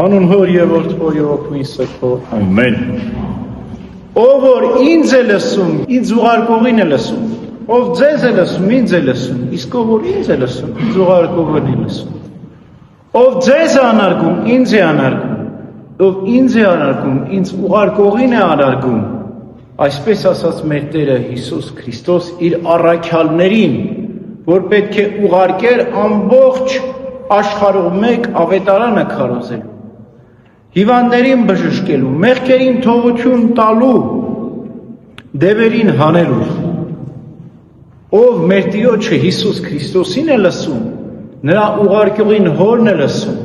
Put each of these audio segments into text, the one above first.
Հանուն Հոր եւ Որդու եւ Հոգու Սրբո, ամեն։ Ով որ ինձ է լսում, ինձ ուղարկողին է լսում, ով ձեզ է լսում, ինձ է լսում, իսկ ով որ ինձ է լսում, ինձ ուղարկողին է լսում, ով ձեզ է անարգում, ինձ է անարգում, ով ինձ է անարգում, ինձ ուղարկողին է անարգում, այսպես ասաց մեր Տերը Հիսուս Քրիստոս իր առաքյալներին, որ պետք է ուղարկեր ամբողջ աշխարհով մեկ ավետարանը քարոզելու, հիվանդներին բժշկելու, մեղքերին թողություն տալու, դևերին հանելու, ով մեր Տիրոջը Հիսուս Քրիստոսին է լսում, նրա ուղարկողին Հորն է լսում,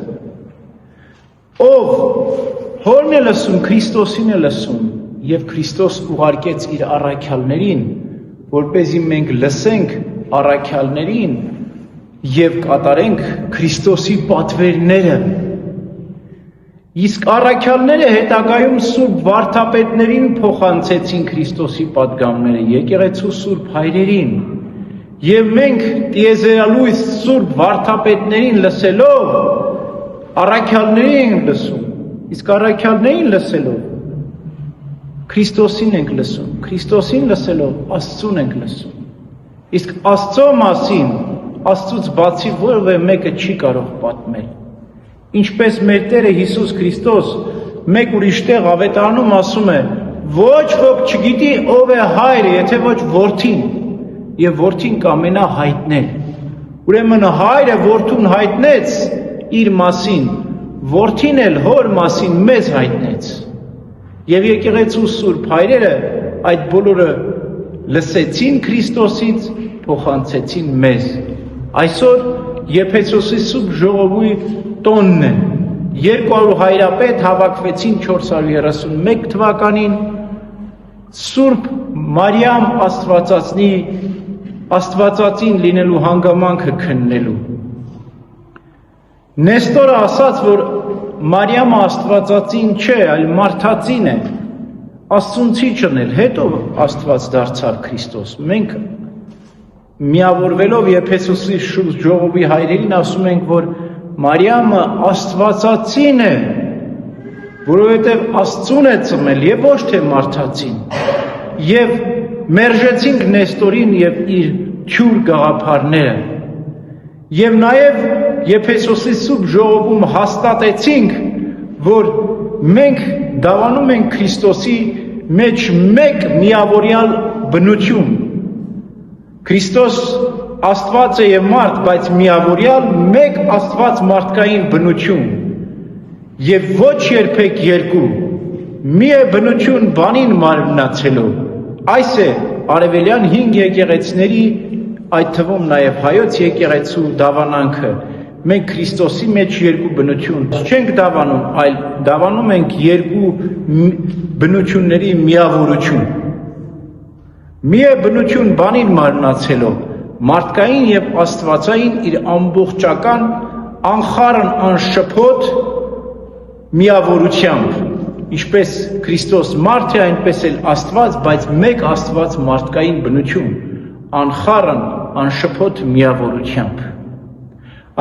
ով Հորն է լսում, Քրիստոսին է լսում, եւ Քրիստոս ուղարկեց իր առաքյալներին, որպեսզի մենք լսենք առաքյալներին եւ կատարենք Քրիստոսի պատվերները։ Իսկ առաքյալները հետագայում սուրբ վարդապետներին փոխանցեցին Քրիստոսի պատգամները, եկեղեցու սուրբ հայրերին, եւ մենք տիեզերալույս սուրբ վարդապետներին լսելով առաքյալներին ենք լսում, իսկ առաքյալներին լսելով Քրիստոսին ենք լսում, Քրիստոսին լսելով Աստծուն ենք լսում, իսկ Աստծո մասին Աստծուց բացի որևէ մեկը չի կարող պատմել։ Ինչպես մեր Տերը Հիսուս Քրիստոս մեկ ուրիշ տեղ ավետարանում ասում է. ոչ ոք չգիտի ով է հայրը, եթե ոչ որդին, եւ որդին կամենա հայտնել։ Ուրեմն հայրը որդուն հայտնեց իր մասին, որդին էլ հոր մասին մեզ հայտնեց։ Եվ եկեղեցու սուրբ հայրերը այդ բոլորը լսեցին Քրիստոսից, փոխանցեցին մեզ։ Այսօր Եփեսոսի սուրբ ժողովի տոնն է, 200 հայրապետ հավաքվեցին 431 թվականին Սուրբ Մարիամ Աստվածածին լինելու հանգամանքը քննելու։ Նեստորը ասաց, որ Մարիամը Աստվածածին չէ, այլ մարդածին է, Աստծունցի չնել, հետո Աստված դարձավ Քրիստոս։ Մենք միավորվելով Եփեսոսի ժողովի հայրերին ասում ենք, որ Մարիամը Աստվածածին է, որովհետև Աստծուն է ծնվել եւ ոչ թե մարդածին։ Եվ մերժեցինք Նեստորին եւ իր թյուր գաղափարները։ Եվ նաեւ Եփեսոսի սուրբ ժողովում հաստատեցինք, որ մենք դավանում ենք Քրիստոսի մեջ մեկ միավորյալ բնություն։ Քրիստոս Աստված է եւ մարդ, բայց միավորյալ մեկ Աստված մարդկային բնություն։ Եվ ոչ երբեք երկու, մի է բնություն բանին մարմնացելով։ Այս է արևելյան 5 եկեղեցիների, այդ թվում նաեւ հայոց եկեղեցու դավանանքը։ Մենք Քրիստոսի մեջ երկու բնություն չենք դավանում, այլ դավանում ենք երկու բնությունների միավորություն։ Մի է բնություն բանին մարմնացելով, մարդկային եւ աստվածային իր ամբողջական, անխառն, անշփոթ միավորությամբ, ինչպես Քրիստոս մարդ է, այնպես էլ Աստված, բայց մեկ Աստված մարդկային բնություն, անխառն, անշփոթ միավորությամբ։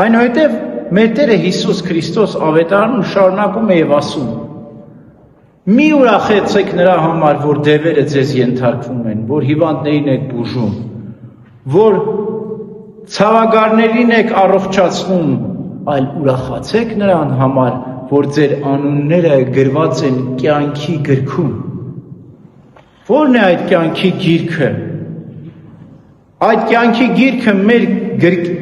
Այնուհետև մեր Տերը Հիսուս Քրիստոս ավետարանում շարունակում է եւ ասում. մի ուրախեցեք նրա համար, որ դևերը ձեզ ենթարկվում են, որ հիվանդներին եք բուժում, որ ցավագարներին եք առողջացնում, այլ ուրախացեք նրան համար, որ ձեր անունները գրված են կյանքի գրքում։ Ո՞րն է այդ կյանքի գիրքը։ Այդ կյանքի գիրքը մեր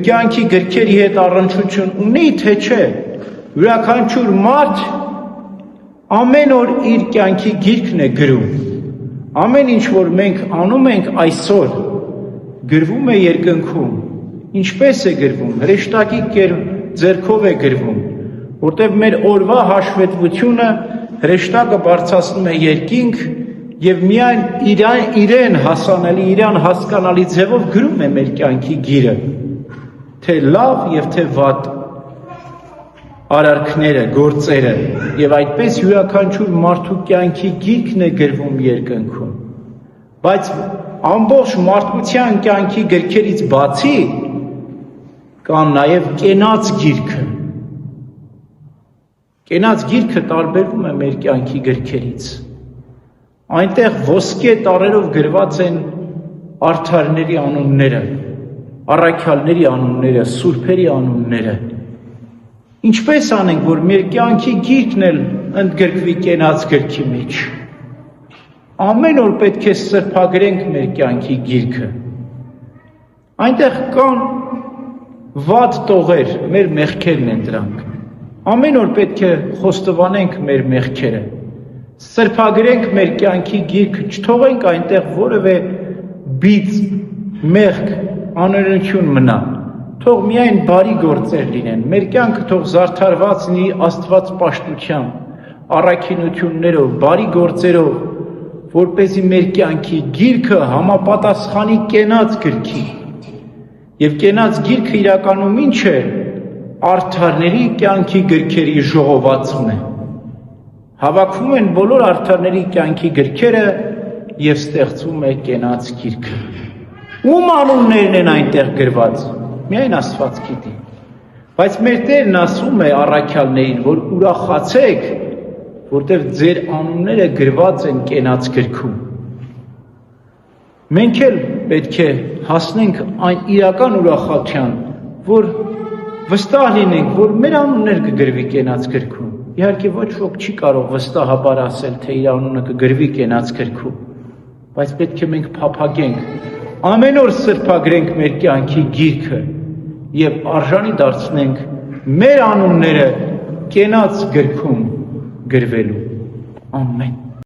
կյանքի գրքերի հետ առնչություն ունի, թե չէ։ Յուրաքանչյուր մարդ ամեն օր իր կյանքի գիրքն է գրում։ Ամեն ինչ, որ մենք անում ենք այսօր, գրվում է երկնքում։ Ինչպես է գրվում, հրեշտակի ձեռքով է գրվում, որտեղ մեր օրվա հաշվետվությունը հրեշտակը բարձրացնում է երկինք եւ միայն իրեն հասանելի, իրան հասկանալի ձևով գրում է մեր կյանքի գիրը, թե լավ եւ թե վատ արարքները, գործերը, եւ այդպես յուրաքանչյուր մարդու կյանքի գիրքն է գրվում երկնքում։ Բայց ամբողջ մարդկության կյանքի գրքերից բացի կան նաև կենաց գիրքը։ Կենաց գիրքը տարբերվում է մեր կյանքի գրքերից։ Այնտեղ ոսկե տառերով գրված են արդարների անունները, առաքյալների անունները, սուրբերի անունները։ Ինչպես անենք, որ մեր կյանքի գիրքն էլ ընդգրկվի կենաց գրքի մեջ։ Ամեն օր պետք է սրբագրենք մեր կյանքի գիրքը։ Այնտեղ կան վատ տողեր, մեր մեղքերն են դրանք։ Ամեն օր պետք է խոստովանենք մեր մեղքերը, սրբագրենք մեր կյանքի գիրքը, չթողենք այնտեղ որևէ բիծ, մեղք, անօրենություն մնա, թող միայն բարի գործեր լինեն, մեր կյանքը թող զարդարված լինի Աստված պաշտությամբ, առաքինություններով, բարի գործերով, որպեսզի մեր կյանքի գիրքը համապատասխանի կենաց գրքի, եւ կենաց գիրքը իրականում ինչ է, արդարների կյանքի գրքերի ժողովածուն է։ Հավաքվում են բոլոր արդարների կյանքի գրքերը եւ ստեղծվում է կենաց գիրքը։ Ում անուններն են այնտեղ գրված, միայն Աստված գիտի։ Բայց մեր Տերն ասում է առաքյալներին, որ ուրախացեք, որտեղ ձեր անունները գրված են կենաց գրքում։ Մենք էլ պետք է հասնենք այն իրական ուրախության, որ վստահ լինենք, որ մեր անուններ կգրվի կենաց գրքում։ Իհարկե ոչ ոք չի կարող վստահաբար ասել, թե իր անունը կգրվի կենաց գրքում, բայց պետք է մենք փափագենք, ամեն օր սրբագրենք մեր կյանքի գիրքը եւ արժանի դարձնենք մեր անունները կենաց գրքում գրվելու։ Ամեն։